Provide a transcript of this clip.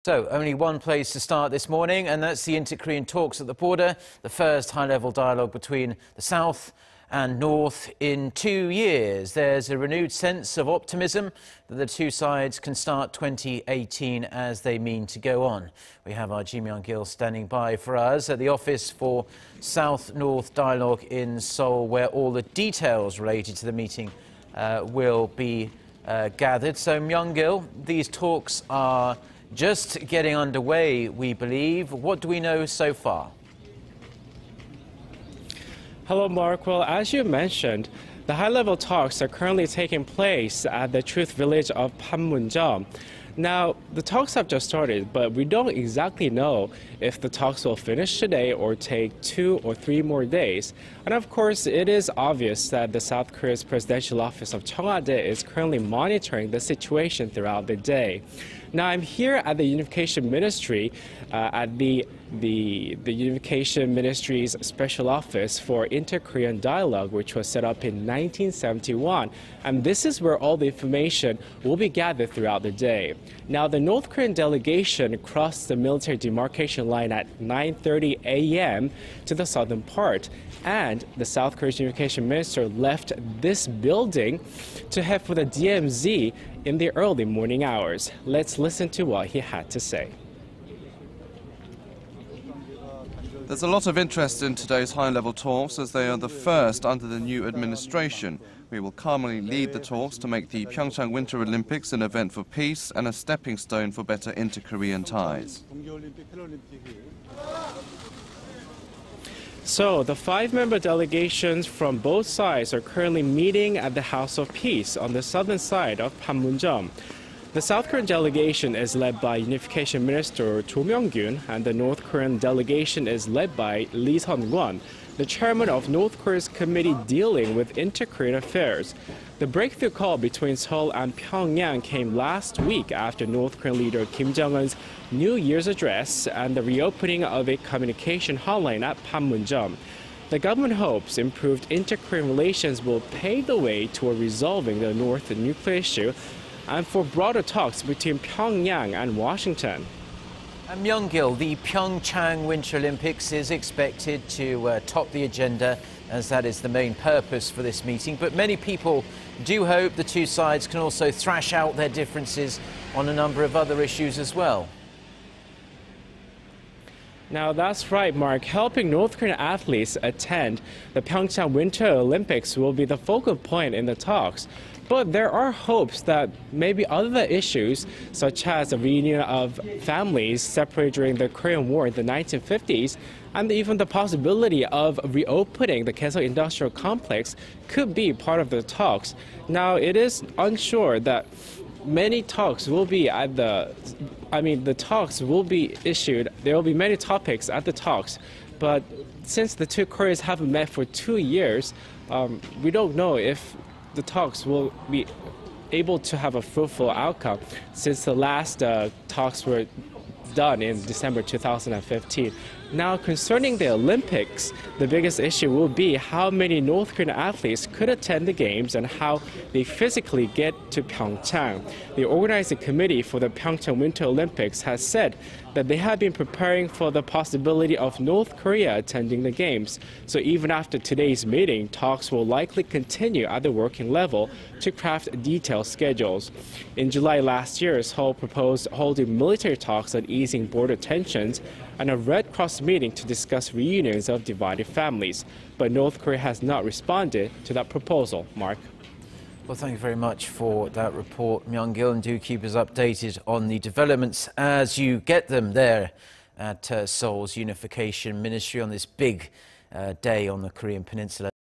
So, only one place to start this morning, and that's the inter-Korean talks at the border, the first high-level dialogue between the South and North in 2 years. There's a renewed sense of optimism that the two sides can start 2018 as they mean to go on. We have our Ji Myung-kil standing by for us at the Office for South-North Dialogue in Seoul, where all the details related to the meeting will be gathered. So, Myung-kil, these talks are just getting underway, we believe. What do we know so far? Hello, Mark. Well, as you mentioned, the high-level talks are currently taking place at the Truce village of Panmunjeom. Now, the talks have just started, but we don't exactly know if the talks will finish today or take 2 or 3 more days. And of course, it is obvious that the South Korea's presidential office of Cheong Wa Dae is currently monitoring the situation throughout the day. Now, I'm here at the Unification Ministry, at the Unification Ministry's Special Office for Inter-Korean Dialogue, which was set up in 1971. And this is where all the information will be gathered throughout the day. Now, the North Korean delegation crossed the military demarcation line at 9:30 a.m. to the southern part, and the South Korean Unification Minister left this building to head for the DMZ in the early morning hours. Let's listen to what he had to say. There's a lot of interest in today's high-level talks as they are the first under the new administration. We will calmly lead the talks to make the Pyeongchang Winter Olympics an event for peace and a stepping stone for better inter-Korean ties. So, the 5-member delegations from both sides are currently meeting at the House of Peace on the southern side of Panmunjeom. The South Korean delegation is led by Unification Minister Ji Myung-kil, and the North Korean delegation is led by Lee Sun-won, the chairman of North Korea's committee dealing with inter-Korean affairs. The breakthrough call between Seoul and Pyongyang came last week after North Korean leader Kim Jong-un's New Year's address and the reopening of a communication hotline at Panmunjeom. The government hopes improved inter-Korean relations will pave the way toward resolving the North nuclear issue and for broader talks between Pyongyang and Washington. And Myung-kil, the Pyeongchang Winter Olympics is expected to top the agenda, as that is the main purpose for this meeting. But many people do hope the two sides can also thrash out their differences on a number of other issues as well. Now, that's right, Mark. Helping North Korean athletes attend the Pyeongchang Winter Olympics will be the focal point in the talks. But there are hopes that maybe other issues, such as the reunion of families separated during the Korean War in the 1950s, and even the possibility of reopening the Kaesong Industrial Complex, could be part of the talks. Now, it is unsure that many talks will be at the talks will be issued. There will be many topics at the talks, but since the two Koreas haven't met for 2 years, we don't know if the talks will be able to have a fruitful outcome, since the last talks were done in December 2015. Now, concerning the Olympics, the biggest issue will be how many North Korean athletes could attend the Games and how they physically get to Pyeongchang. The organizing committee for the Pyeongchang Winter Olympics has said that they have been preparing for the possibility of North Korea attending the Games. So even after today's meeting, talks will likely continue at the working level to craft detailed schedules. In July last year, Seoul proposed holding military talks on easing border tensions and a Red Cross meeting to discuss reunions of divided families. But North Korea has not responded to that proposal. Mark. Well, thank you very much for that report, Myung-kil, and do keep us updated on the developments as you get them there at Seoul's Unification Ministry on this big day on the Korean Peninsula.